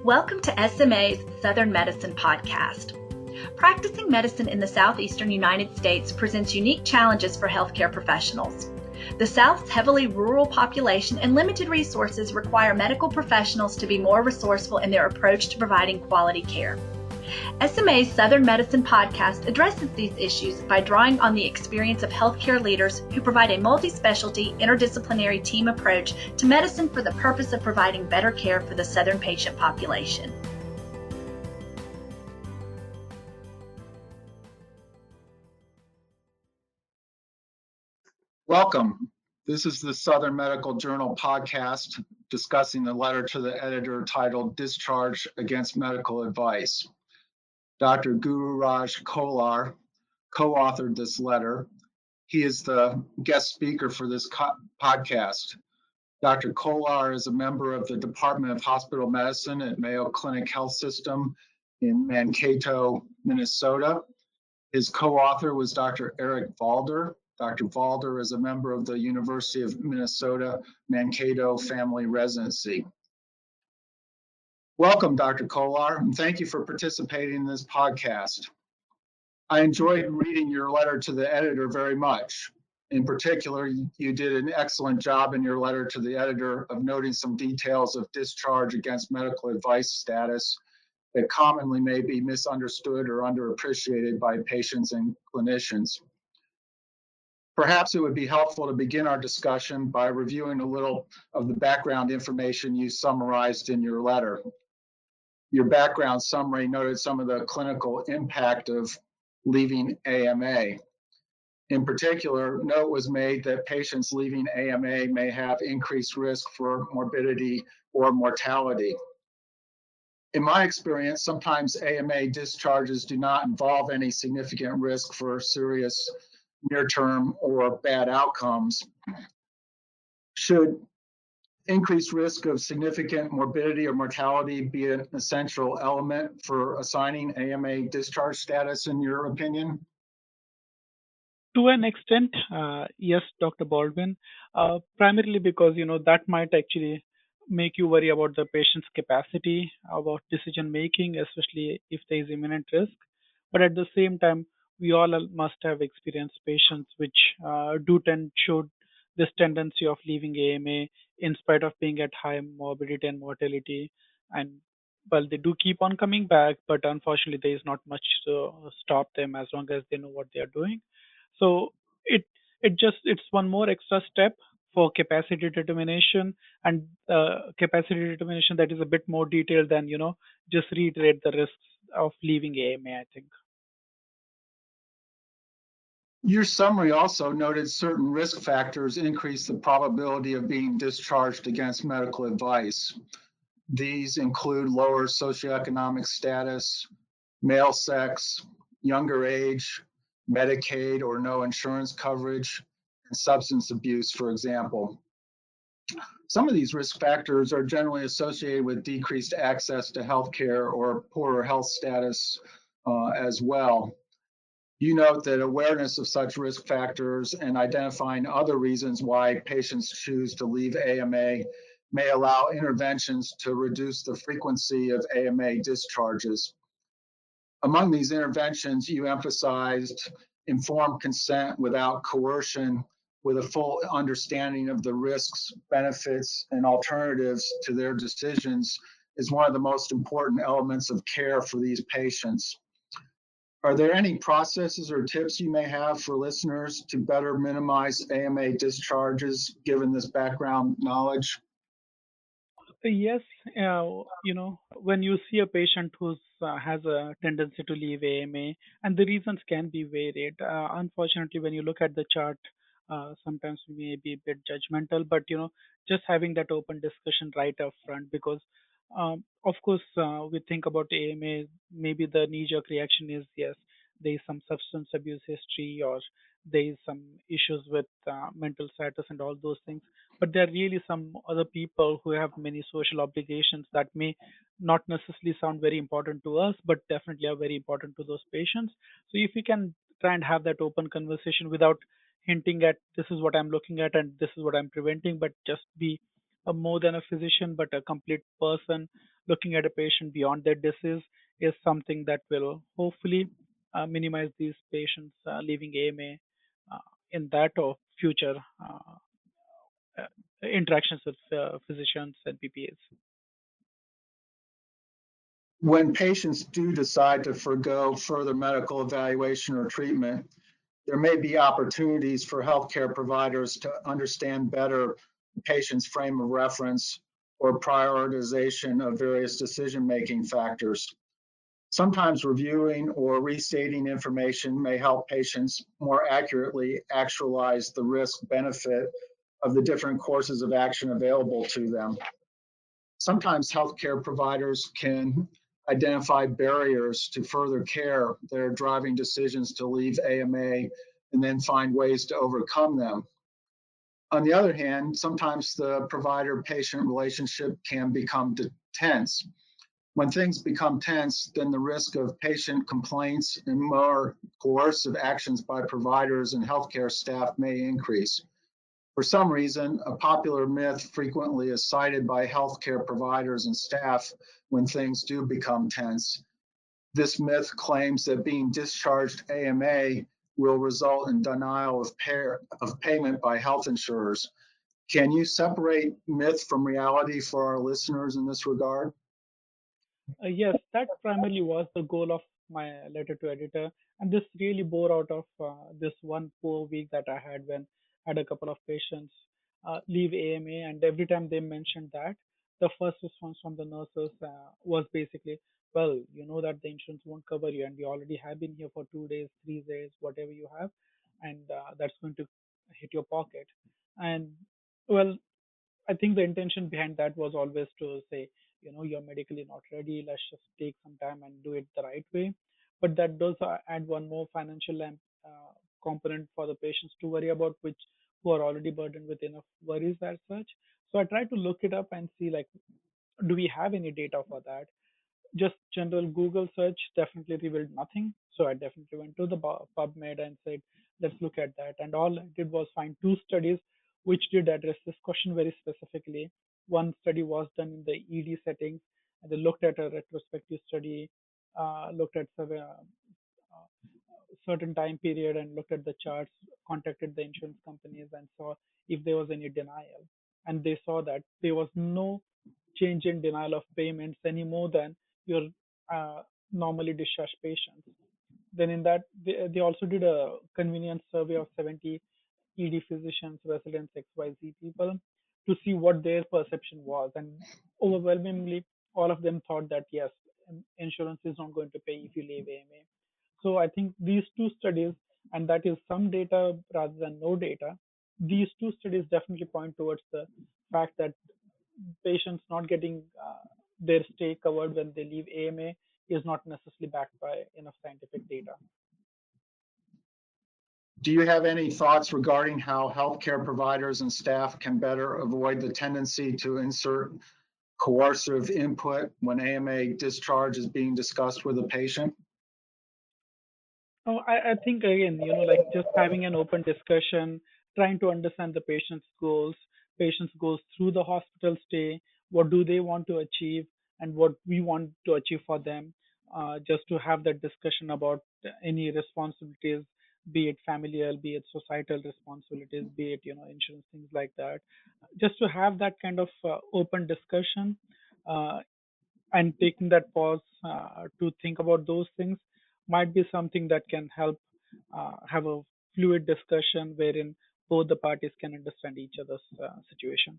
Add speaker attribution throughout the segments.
Speaker 1: Welcome to SMA's Southern Medicine podcast. Practicing medicine in the southeastern United States presents unique challenges for healthcare professionals. The South's heavily rural population and limited resources require medical professionals to be more resourceful in their approach to providing quality care. SMA's Southern Medicine podcast addresses these issues by drawing on the experience of healthcare leaders who provide a multi-specialty, interdisciplinary team approach to medicine for the purpose of providing better care for the Southern patient population.
Speaker 2: Welcome. This is the Southern Medical Journal podcast discussing the letter to the editor titled Discharge Against Medical Advice. Dr. Guruaj Kolar co-authored this letter. He is the guest speaker for this podcast. Dr. Kolar is a member of the Department of Hospital Medicine at Mayo Clinic Health System in Mankato, Minnesota. His co-author was Dr. Eric Valder. Dr. Valder is a member of the University of Minnesota Mankato Family Residency. Welcome, Dr. Kolar, and thank you for participating in this podcast. I enjoyed reading your letter to the editor very much. In particular, you did an excellent job in your letter to the editor of noting some details of discharge against medical advice status that commonly may be misunderstood or underappreciated by patients and clinicians. Perhaps it would be helpful to begin our discussion by reviewing a little of the background information you summarized in your letter. Your background summary noted some of the clinical impact of leaving AMA. In particular, note was made that patients leaving AMA may have increased risk for morbidity or mortality. In my experience, sometimes AMA discharges do not involve any significant risk for serious near-term or bad outcomes. Should increased risk of significant morbidity or mortality be an essential element for assigning AMA discharge status, in your opinion?
Speaker 3: To an extent, yes, Dr. Baldwin, primarily because, that might actually make you worry about the patient's capacity, about decision making, especially if there is imminent risk. But at the same time, we all must have experienced patients which do tend show this tendency of leaving AMA in spite of being at high morbidity and mortality. And well, they do keep on coming back, but unfortunately, there is not much to stop them as long as they know what they are doing. So it it's one more extra step for capacity determination, and capacity determination that is a bit more detailed than just reiterate the risks of leaving AMA, I think.
Speaker 2: Your summary also noted certain risk factors increase the probability of being discharged against medical advice. These include lower socioeconomic status, male sex, younger age, Medicaid or no insurance coverage, and substance abuse, for example. Some of these risk factors are generally associated with decreased access to healthcare or poorer health status as well. You note that awareness of such risk factors and identifying other reasons why patients choose to leave AMA may allow interventions to reduce the frequency of AMA discharges. Among these interventions, you emphasized informed consent without coercion, with a full understanding of the risks, benefits, and alternatives to their decisions is one of the most important elements of care for these patients. Are there any processes or tips you may have for listeners to better minimize AMA discharges given this background knowledge?
Speaker 3: Yes, when you see a patient who has a tendency to leave AMA, and the reasons can be varied. Unfortunately, when you look at the chart, sometimes we may be a bit judgmental, but just having that open discussion right up front, because of course, we think about AMA, maybe the knee-jerk reaction is yes, there is some substance abuse history, or there is some issues with mental status and all those things. But there are really some other people who have many social obligations that may not necessarily sound very important to us, but definitely are very important to those patients. So if we can try and have that open conversation without hinting at this is what I'm looking at and this is what I'm preventing, but just be more than a physician, but a complete person looking at a patient beyond their disease is something that will hopefully minimize these patients leaving AMA in that or future uh, interactions with physicians and PPAs.
Speaker 2: When patients do decide to forego further medical evaluation or treatment, there may be opportunities for healthcare providers to understand better the patient's frame of reference or prioritization of various decision-making factors. Sometimes reviewing or restating information may help patients more accurately actualize the risk-benefit of the different courses of action available to them. Sometimes healthcare providers can identify barriers to further care that are driving decisions to leave AMA and then find ways to overcome them. On the other hand, sometimes the provider-patient relationship can become tense. When things become tense, then the risk of patient complaints and more coercive actions by providers and healthcare staff may increase. For some reason, a popular myth frequently is cited by healthcare providers and staff when things do become tense. This myth claims that being discharged AMA will result in denial of payment by health insurers. Can you separate myth from reality for our listeners in this regard?
Speaker 3: Yes, that primarily was the goal of my letter to editor, and this really bore out of this one poor week that I had when I had a couple of patients leave AMA, and every time they mentioned that, the first response from the nurses was basically, "Well, you know that the insurance won't cover you, and you already have been here for 2 days, 3 days, whatever you have, and that's going to hit your pocket." And well, I think the intention behind that was always to say, you're medically not ready. Let's just take some time and do it the right way. But that does add one more financial component for the patients to worry about, which who are already burdened with enough worries as such. So I tried to look it up and see, like, do we have any data for that? Just general Google search definitely revealed nothing. So I definitely went to the PubMed and said, let's look at that. And all I did was find two studies which did address this question very specifically. One study was done in the ED settings, and they looked at a retrospective study, looked at certain time period and looked at the charts, contacted the insurance companies and saw if there was any denial. And they saw that there was no change in denial of payments any more than your normally discharged patients. Then in that, they also did a convenience survey of 70 ED physicians, residents, XYZ people to see what their perception was. And overwhelmingly, all of them thought that yes, insurance is not going to pay if you leave AMA. So I think these two studies, and that is some data rather than no data, these two studies definitely point towards the fact that patients not getting their stay covered when they leave AMA is not necessarily backed by enough scientific data.
Speaker 2: Do you have any thoughts regarding how healthcare providers and staff can better avoid the tendency to insert coercive input when AMA discharge is being discussed with a patient?
Speaker 3: Oh, I think again, like just having an open discussion, trying to understand the patient's goals through the hospital stay, what do they want to achieve, and what we want to achieve for them. Just to have that discussion about any responsibilities, be it familial, be it societal responsibilities, be it insurance, things like that. Just to have that kind of open discussion, uh, and taking that pause to think about those things might be something that can help have a fluid discussion wherein both the parties can understand each other's situation.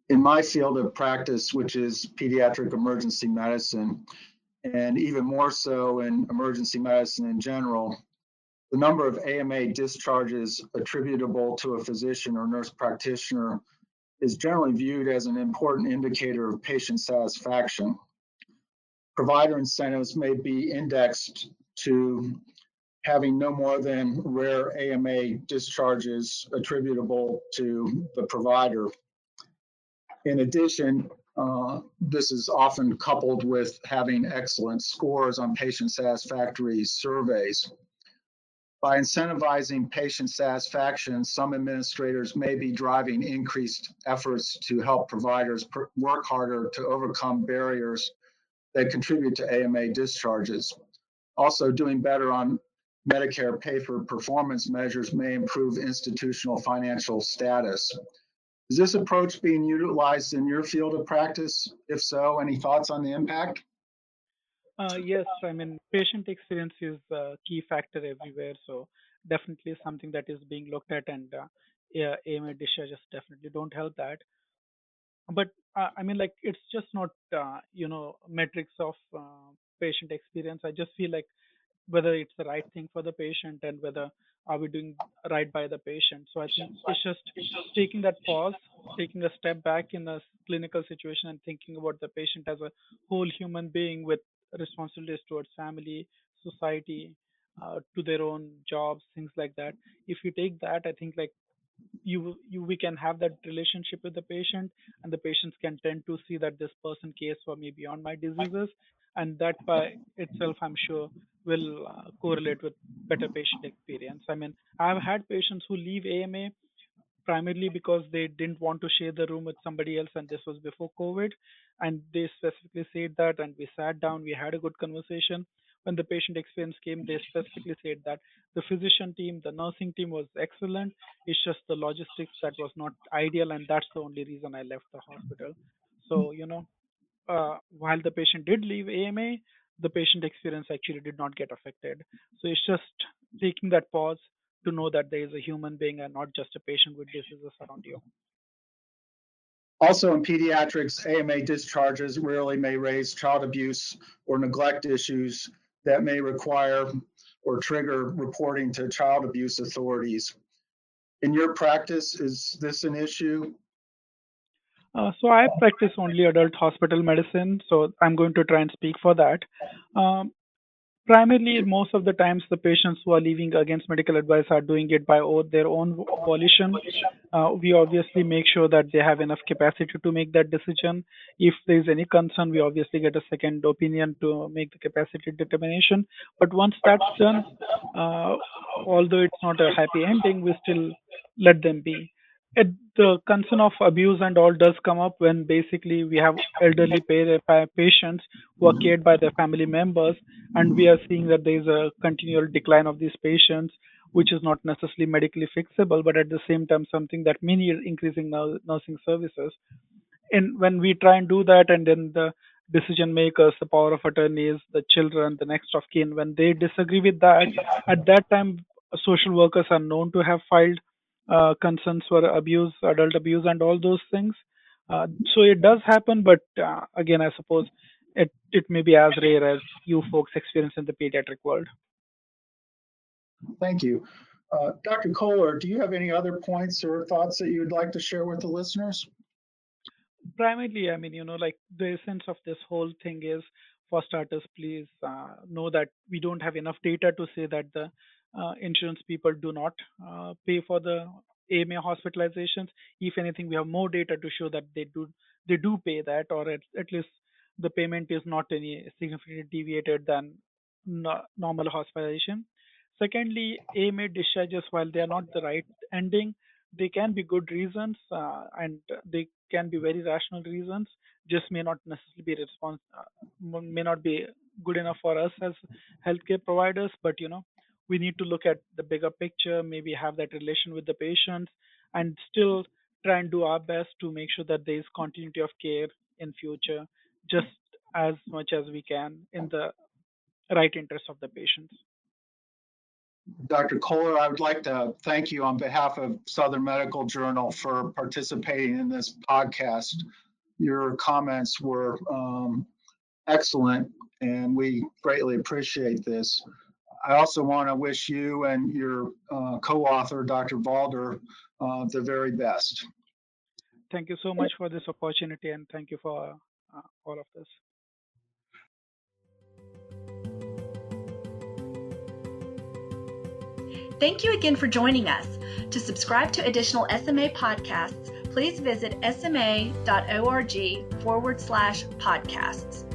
Speaker 2: In my field of practice, which is pediatric emergency medicine, and even more so in emergency medicine in general, the number of AMA discharges attributable to a physician or nurse practitioner is generally viewed as an important indicator of patient satisfaction. Provider incentives may be indexed to having no more than rare AMA discharges attributable to the provider. In addition, this is often coupled with having excellent scores on patient satisfactory surveys. By incentivizing patient satisfaction, some administrators may be driving increased efforts to help providers work harder to overcome barriers that contribute to AMA discharges. Also, doing better on Medicare pay-for-performance measures may improve institutional financial status. Is this approach being utilized in your field of practice? If so, any thoughts on the impact?
Speaker 3: Yes, I mean, patient experience is a key factor everywhere. So definitely something that is being looked at, and yeah, AMA discharges definitely don't help that. But I mean, like, it's just not metrics of patient experience. I just feel like whether it's the right thing for the patient and whether are we doing right by the patient. So I think it's just taking that pause, taking a step back in a clinical situation and thinking about the patient as a whole human being with responsibilities towards family, society, to their own jobs, things like that. If you take that, I think like you we can have that relationship with the patient, and the patients can tend to see that this person cares for me beyond my diseases, and that by itself I'm sure will correlate with better patient experience. I mean, I've had patients who leave AMA primarily because they didn't want to share the room with somebody else, and this was before COVID, and they specifically said that, and we sat down, we had a good conversation. When the patient experience came, they specifically said that the physician team, the nursing team was excellent. It's just the logistics that was not ideal, and that's the only reason I left the hospital. So while the patient did leave AMA, the patient experience actually did not get affected. So it's just taking that pause to know that there is a human being and not just a patient with diseases around you.
Speaker 2: Also in pediatrics, AMA discharges rarely may raise child abuse or neglect issues that may require or trigger reporting to child abuse authorities. In your practice, is this an issue?
Speaker 3: So I practice only adult hospital medicine, so I'm going to try and speak for that. Um, Primarily, most of the times, the patients who are leaving against medical advice are doing it by their own volition. We obviously make sure that they have enough capacity to make that decision. If there is any concern, we obviously get a second opinion to make the capacity determination. But once that's done, uh, although it's not a happy ending, we still let them be. The concern of abuse and all does come up when basically we have elderly patients who are cared by their family members, and we are seeing that there is a continual decline of these patients, which is not necessarily medically fixable, but at the same time something that may need increasing nursing services. And when we try and do that, and then the decision makers, the power of attorneys, the children, the next of kin, when they disagree with that, at that time social workers are known to have filed concerns for abuse, adult abuse, and all those things. So it does happen, but again, I suppose it may be as rare as you folks experience in the pediatric world.
Speaker 2: Thank you. Dr. Kolar, do you have any other points or thoughts that you would like to share with the listeners?
Speaker 3: Primarily, I mean, like the essence of this whole thing is, for starters, please know that we don't have enough data to say that the insurance people do not pay for the AMA hospitalizations. If anything, we have more data to show that they do pay that, or at least the payment is not any significantly deviated than normal hospitalization. Secondly, AMA discharges, while they are not the right ending, they can be good reasons, and they can be very rational reasons, just may not necessarily be may not be good enough for us as healthcare providers. But we need to look at the bigger picture, maybe have that relation with the patients, and still try and do our best to make sure that there is continuity of care in future, just as much as we can in the right interest of the patients.
Speaker 2: Dr. Kolar, I would like to thank you on behalf of Southern Medical Journal for participating in this podcast. Your comments were excellent, and we greatly appreciate this. I also want to wish you and your co-author, Dr. Valder, the very best.
Speaker 3: Thank you so much for this opportunity, and thank you for all of this.
Speaker 1: Thank you again for joining us. To subscribe to additional SMA podcasts, please visit sma.org/podcasts.